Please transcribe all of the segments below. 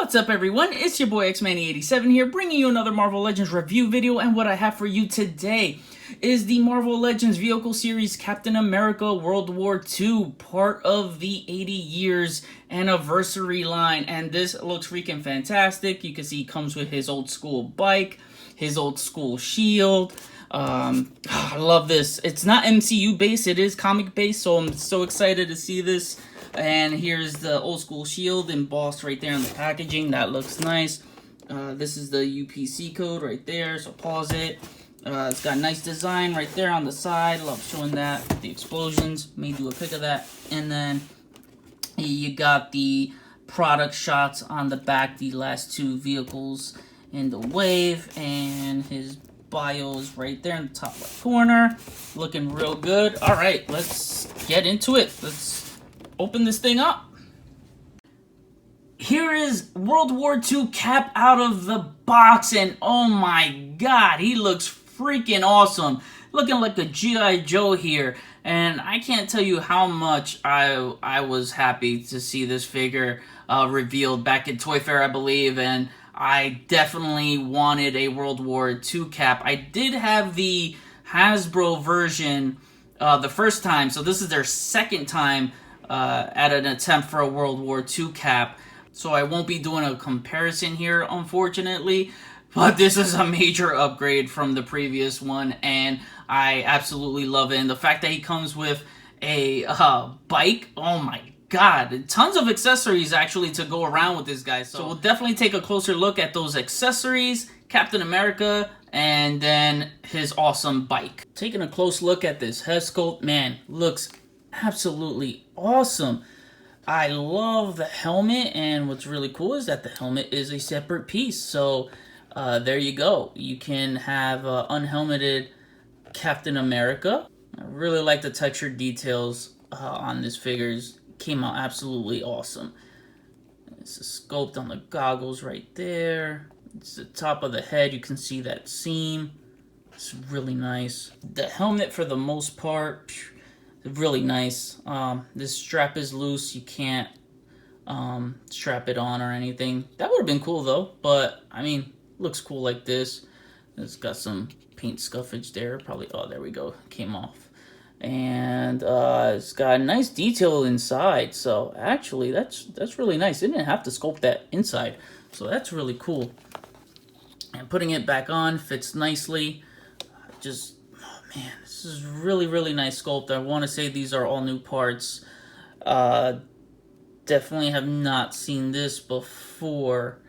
What's up everyone, it's your boy Xmanny87 here, bringing you another Marvel Legends review video, and what I have for you today is the Marvel Legends vehicle series Captain America World War II, part of the 80 years anniversary line, and this looks freaking fantastic. You can see he comes with his old school bike, his old school shield. I love this. It's not MCU based, it is comic based, so I'm so excited to see this. And here's the old school shield embossed right there on the packaging. That looks nice. This is the UPC code right there, so pause it. It's got a nice design right there on the side. Love showing that. The explosions. May do a pic of that. And then you got the product shots on the back. The last two vehicles in the wave. And his bio is right there in the top left corner. Looking real good. Alright, let's get into it. Let's open this thing up. Here is World War II Cap out of the box, and oh my god, he looks freaking awesome. Looking like a G.I. Joe here, and I can't tell you how much I was happy to see this figure revealed back at Toy Fair, I believe, and I definitely wanted a World War II Cap. I did have the Hasbro version the first time, so this is their second time at an attempt for a World War II Cap. So I won't be doing a comparison here, unfortunately. But this is a major upgrade from the previous one, and I absolutely love it. And the fact that he comes with a bike, oh my god. Tons of accessories actually to go around with this guy. So we'll definitely take a closer look at those accessories, Captain America, and then his awesome bike. Taking a close look at this head sculpt, man, looks absolutely awesome. I love the helmet, and what's really cool is that the helmet is a separate piece. So there you go. You can have unhelmeted Captain America. I really like the textured details on this figures. Came out absolutely awesome. It's a sculpt on the goggles right there. It's the top of the head. You can see that seam. It's really nice. The helmet, for the most part, really nice. This strap is loose. You can't strap it on or anything. That would have been cool though, but I mean, looks cool like this. It's got some paint scuffage there. Probably, oh, there we go. Came off. And it's got a nice detail inside. So actually, that's really nice. It didn't have to sculpt that inside. So that's really cool. And putting it back on fits nicely. Just, oh man, this is really, really nice sculpt. I want to say these are all new parts. Definitely have not seen this before.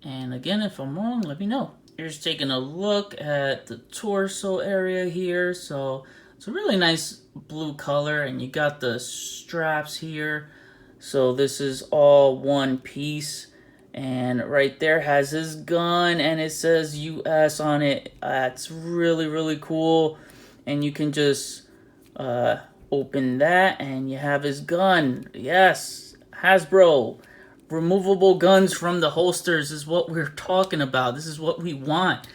And again, if I'm wrong, let me know. Here's taking a look at the torso area here. So it's a really nice blue color, and you got the straps here. So this is all one piece. And right there has his gun, and it says US on it. That's really, really cool. And you can just open that, and you have his gun. Yes, Hasbro. Removable guns from the holsters is what we're talking about. This is what we want.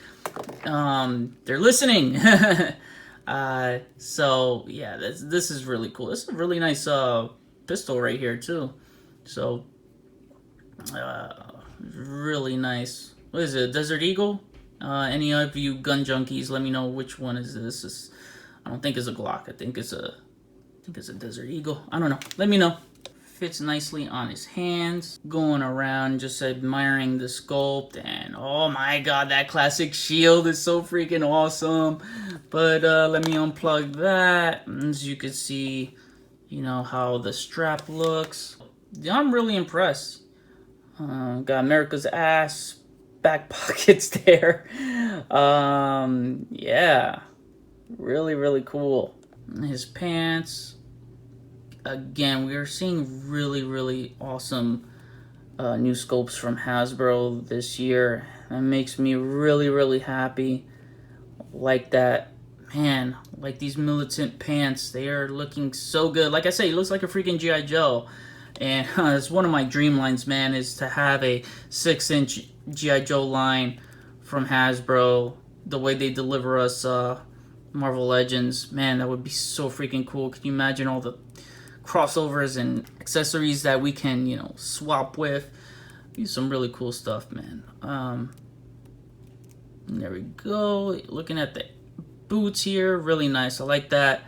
They're listening. So yeah, this is really cool. This is a really nice pistol right here too. So really nice. What is it? Desert Eagle? Any of you gun junkies, let me know which one is this. I don't think it's a Glock. I think it's a Desert Eagle. I don't know. Let me know. Fits nicely on his hands. Going around just admiring the sculpt, and oh my god, that classic shield is so freaking awesome. But let me unplug that. As you can see, you know how the strap looks. I'm really impressed. Got America's ass, back pockets there. Yeah, really, really cool. His pants. Again, we are seeing really, really awesome new sculpts from Hasbro this year. That makes me really, really happy. Like that, man, like these militant pants. They are looking so good. Like I say, he looks like a freaking G.I. Joe. And it's one of my dream lines, man, is to have a 6-inch G.I. Joe line from Hasbro. The way they deliver us Marvel Legends, man, that would be so freaking cool. Can you imagine all the crossovers and accessories that we can, you know, swap with? some really cool stuff, man. There we go. Looking at the boots here, really nice. I like that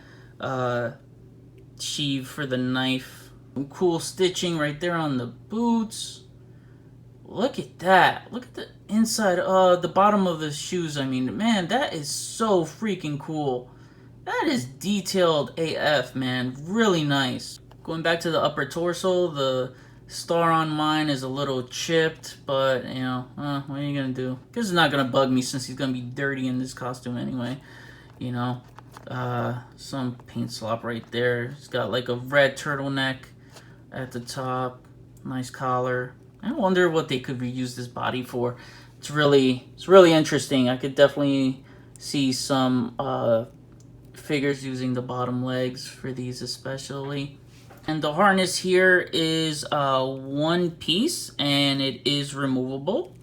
sheath for the knife. Some cool stitching right there on the boots. Look at that. Look at the inside, the bottom of the shoes. I mean, man, that is so freaking cool. That is detailed AF, man. Really nice. Going back to the upper torso, the star on mine is a little chipped, but, you know, what are you gonna do? Because it's not gonna bug me since he's gonna be dirty in this costume anyway, you know. Some paint slop right there. He's got like a red turtleneck at the top. Nice collar. I wonder what they could reuse this body for. It's really interesting. I could definitely see some figures using the bottom legs for these especially. And the harness here is one piece and it is removable.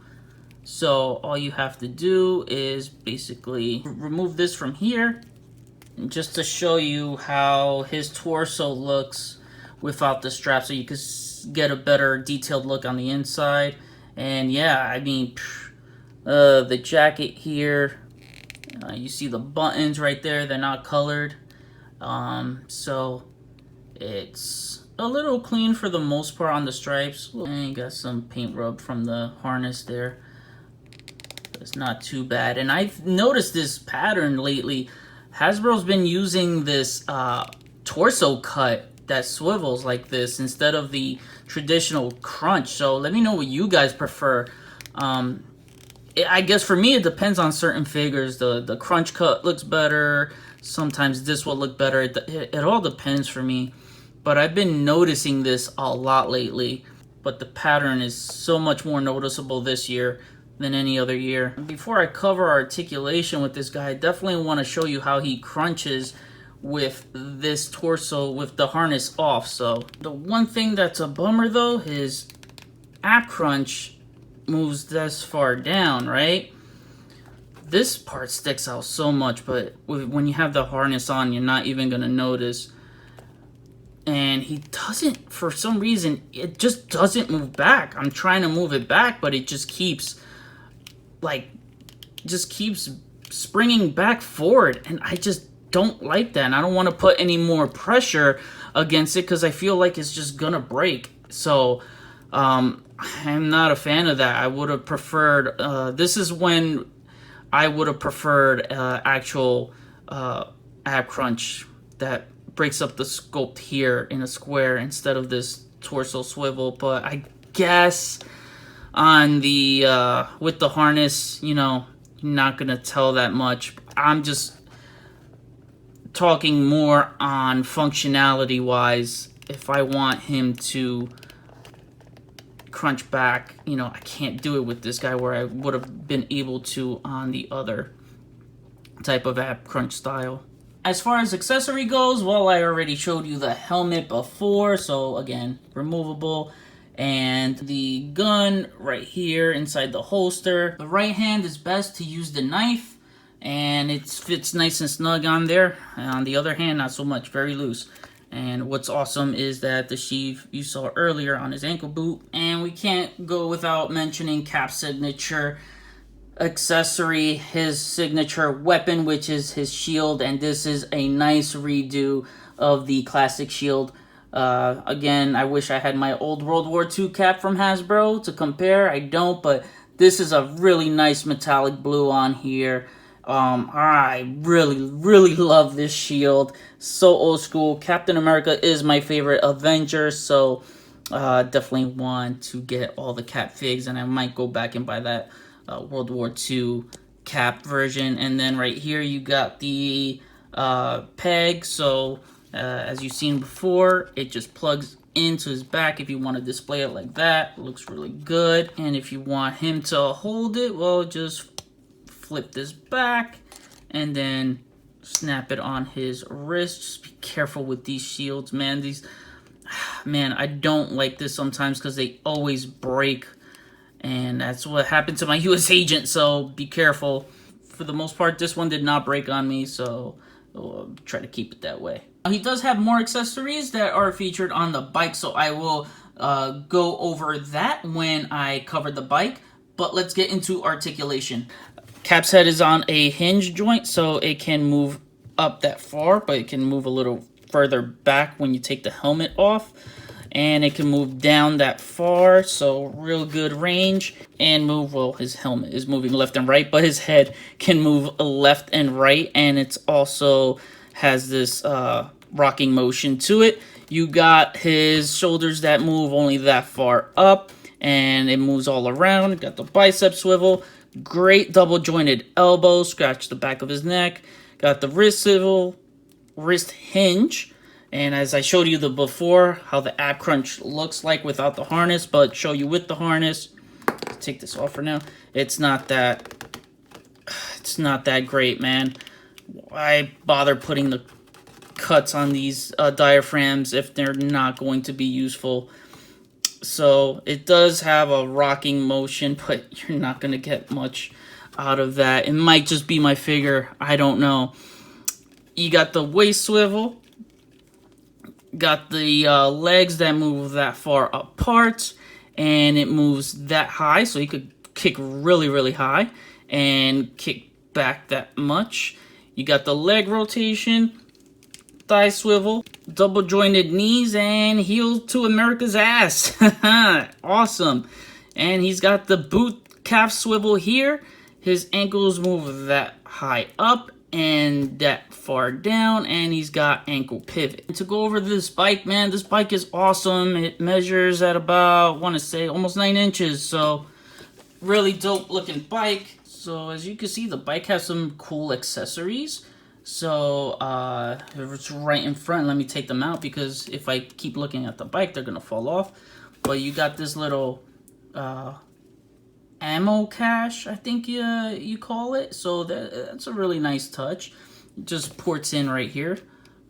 So all you have to do is basically remove this from here. And just to show you how his torso looks without the strap, so you can get a better detailed look on the inside. And yeah, I mean, the jacket here, you see the buttons right there, they're not colored. So it's a little clean for the most part on the stripes. And you got some paint rub from the harness there. It's not too bad. And I've noticed this pattern lately. Hasbro's been using this torso cut that swivels like this instead of the traditional crunch. So let me know what you guys prefer. I guess for me it depends on certain figures. The crunch cut looks better. Sometimes this will look better. It all depends for me. But I've been noticing this a lot lately. But the pattern is so much more noticeable this year than any other year. Before I cover articulation with this guy, I definitely want to show you how he crunches with this torso with the harness off. So the one thing that's a bummer though, his ab crunch moves this far down, right? This part sticks out so much, but when you have the harness on, you're not even gonna notice. And he doesn't, for some reason, it just doesn't move back. I'm trying to move it back, but it just keeps springing back forward, and I just don't like that. And I don't want to put any more pressure against it because I feel like it's just gonna break. So I'm not a fan of that. I would have preferred, this is when I would have preferred actual ab crunch that breaks up the sculpt here in a square instead of this torso swivel. But I guess on the with the harness, you know, you're not gonna tell that much. I'm just talking more on functionality wise. If I want him to crunch back, you know, I can't do it with this guy where I would have been able to on the other type of ab crunch style. As far as accessory goes, well, I already showed you the helmet before, so again, removable. And the gun right here inside the holster. The right hand is best to use the knife, and it fits nice and snug on there. And on the other hand, not so much, very loose. And what's awesome is that the sheath you saw earlier on his ankle boot. And we can't go without mentioning Cap's signature accessory, his signature weapon, which is his shield. And this is a nice redo of the classic shield. Again, I wish I had my old World War II cap from Hasbro to compare. I don't, but this is a really nice metallic blue on here. I really love this shield. So old school. Captain America is my favorite Avenger, so definitely want to get all the Cap figs, and I might go back and buy that World War II Cap version. And then right here you got the peg, so as you've seen before, it just plugs into his back if you want to display it like that. It looks really good. And if you want him to hold it, well, just flip this back and then snap it on his wrist. Just be careful with these shields, man. Man, I don't like this sometimes because they always break. And that's what happened to my US agent, so be careful. For the most part, this one did not break on me, so I'll try to keep it that way. He does have more accessories that are featured on the bike, so I will go over that when I cover the bike, but let's get into articulation. Cap's head is on a hinge joint, so it can move up that far, but it can move a little further back when you take the helmet off. And it can move down that far, so real good range. And move, well, his helmet is moving left and right, but his head can move left and right, and it's also has this rocking motion to it. You got his shoulders that move only that far up, and it moves all around. You got the bicep swivel, great double jointed elbow, scratch the back of his neck. Got the wrist swivel, wrist hinge. And as I showed you before, how the ab crunch looks like without the harness, but show you with the harness. Let's take this off for now. It's not that great, man. Why bother putting the cuts on these diaphragms if they're not going to be useful? So it does have a rocking motion, but you're not going to get much out of that. It might just be my figure. I don't know. You got the waist swivel. Got the legs that move that far apart, and it moves that high, so you could kick really, really high and kick back that much. You got the leg rotation, thigh swivel, double jointed knees, and heel to America's ass. Awesome. And he's got the boot calf swivel here. His ankles move that high up and that far down, and he's got ankle pivot. And to go over this bike, man, this bike is awesome. It measures at about, I want to say, almost 9 inches, so really dope looking bike. So as you can see, the bike has some cool accessories. So it's right in front. Let me take them out, because if I keep looking at the bike, they're gonna fall off. But you got this little ammo cache, I think you call it. So that's a really nice touch. It just ports in right here,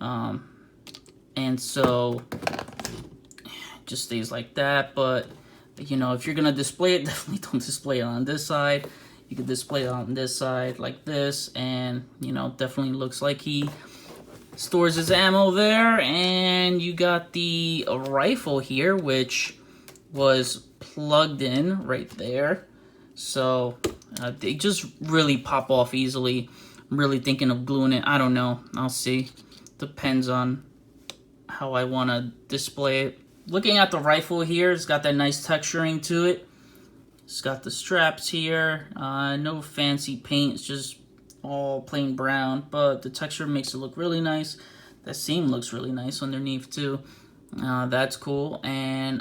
and so it just stays like that. But you know, if you're gonna display it, definitely don't display it on this side. You could display it on this side like this, and you know, definitely looks like he stores his ammo there. And you got the rifle here, which was plugged in right there. So they just really pop off easily. I'm really thinking of gluing it. I don't know. I'll see. Depends on how I want to display it. Looking at the rifle here, it's got that nice texturing to it. It's got the straps here. No fancy paint. It's just all plain brown. But the texture makes it look really nice. That seam looks really nice underneath too. That's cool. And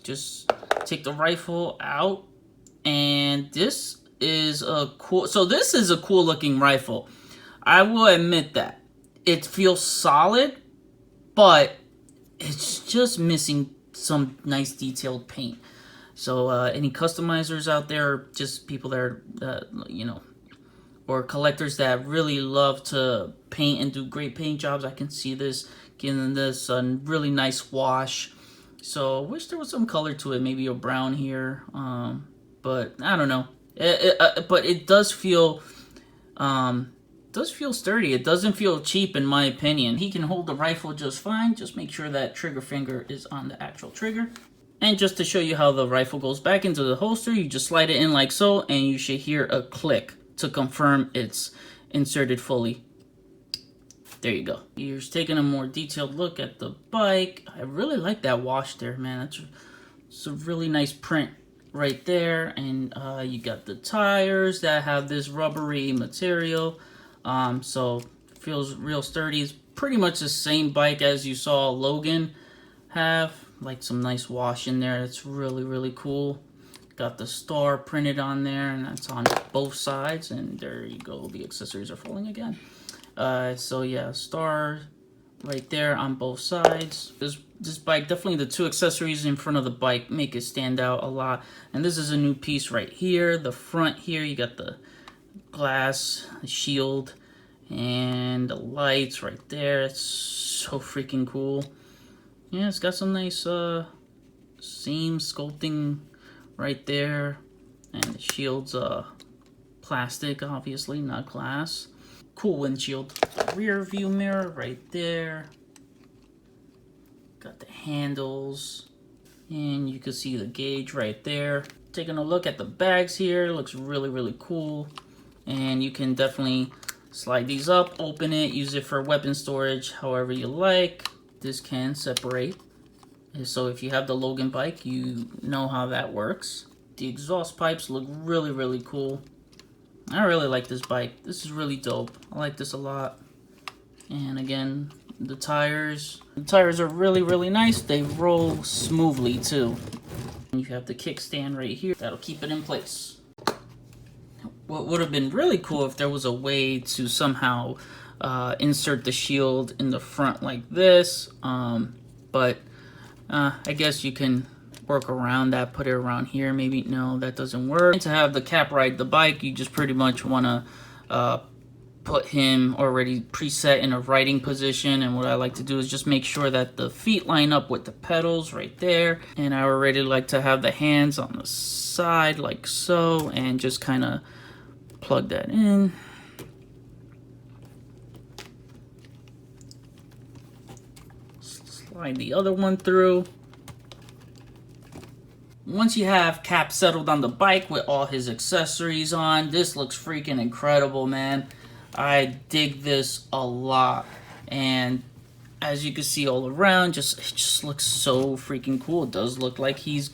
just take the rifle out. And this is a cool, so this is a cool looking rifle. I will admit that. It feels solid, but it's just missing some nice detailed paint. So any customizers out there, just people that are, you know, or collectors that really love to paint and do great paint jobs, I can see this, giving this a really nice wash. So I wish there was some color to it, maybe a brown here. But I don't know. But it does feel sturdy. It doesn't feel cheap, in my opinion. He can hold the rifle just fine. Just make sure that trigger finger is on the actual trigger. And just to show you how the rifle goes back into the holster, you just slide it in like so, and you should hear a click to confirm it's inserted fully. There you go. Here's taking a more detailed look at the bike. I really like that wash there, man. It's a really nice print right there. And you got the tires that have this rubbery material, so it feels real sturdy. It's pretty much the same bike as you saw Logan have, like some nice wash in there. It's really cool. Got the star printed on there, and that's on both sides. And there you go, the accessories are falling again. So yeah, star right there on both sides. This bike, definitely the two accessories in front of the bike make it stand out a lot. And this is a new piece right here. The front here, you got the glass, the shield, and the lights right there. It's so freaking cool. Yeah, it's got some nice seam sculpting right there. And the shield's plastic, obviously, not glass. Cool windshield. Rear view mirror right there. Got the handles. And you can see the gauge right there. Taking a look at the bags here, looks really, really cool. And you can definitely slide these up, open it, use it for weapon storage, however you like. This can separate. So if you have the Logan bike, you know how that works. The exhaust pipes look really, really cool. I really like this bike. This is really dope. I like this a lot. And again, the tires. The tires are really, really nice. They roll smoothly too. And you have the kickstand right here. That'll keep it in place. What would have been really cool if there was a way to somehow insert the shield in the front like this. But I guess you can work around that, put it around here. Maybe no, that doesn't work. To have the Cap ride the bike, you just pretty much want to put him already preset in a riding position. And what I like to do is just make sure that the feet line up with the pedals right there. And I already like to have the hands on the side like so, and just kind of plug that in. Slide the other one through. Once you have Cap settled on the bike with all his accessories on, this looks freaking incredible, man. I dig this a lot. And as you can see all around, it just looks so freaking cool. It does look like he's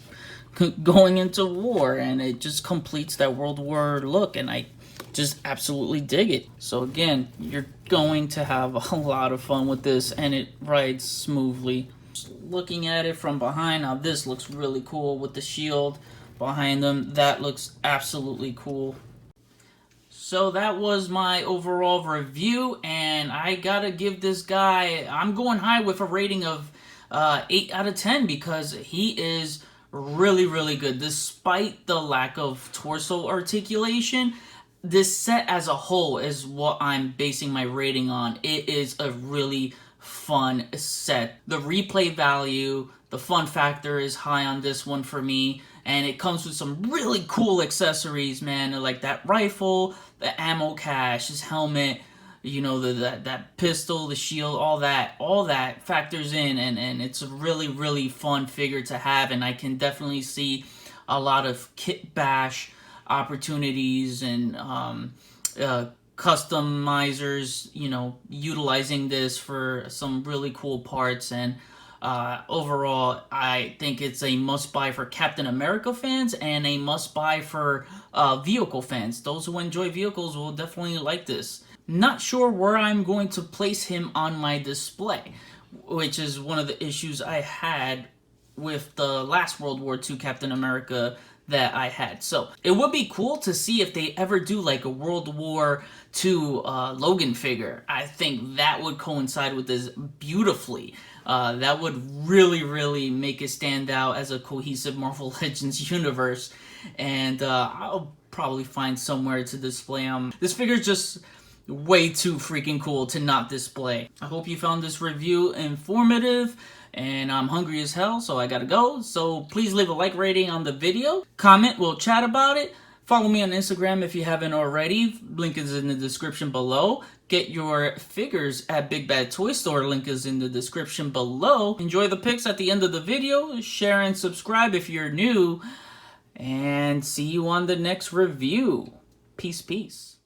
going into war, and it just completes that World War look, and I just absolutely dig it. So again, you're going to have a lot of fun with this, and it rides smoothly. Looking at it from behind, now this looks really cool with the shield behind them. That looks absolutely cool. So that was my overall review, and I gotta give this guy, I'm going high with a rating of 8 out of 10 because he is really, really good. Despite the lack of torso articulation, this set as a whole is what I'm basing my rating on. It is a really fun set. The replay value, the fun factor is high on this one for me, and it comes with some really cool accessories, man, like that rifle, the ammo cache, his helmet, you know, that pistol, the shield, all that factors in, and it's a really, really fun figure to have, and I can definitely see a lot of kit bash opportunities and customizers, you know, utilizing this for some really cool parts. And overall, I think it's a must-buy for Captain America fans and a must-buy for vehicle fans. Those who enjoy vehicles will definitely like this. Not sure where I'm going to place him on my display, which is one of the issues I had with the last World War II Captain America that I had. So it would be cool to see if they ever do like a World War II Logan figure. I think that would coincide with this beautifully. That would really, really make it stand out as a cohesive Marvel Legends universe. And I'll probably find somewhere to display him. This figure is just way too freaking cool to not display. I hope you found this review informative, and I'm hungry as hell, so I gotta go. So please leave a like rating on the video, comment, we'll chat about it. Follow me on Instagram if you haven't already, link is in the description below. Get your figures at Big Bad Toy Store, link is in the description below. Enjoy the pics at the end of the video, share and subscribe if you're new, and see you on the next review. Peace, peace.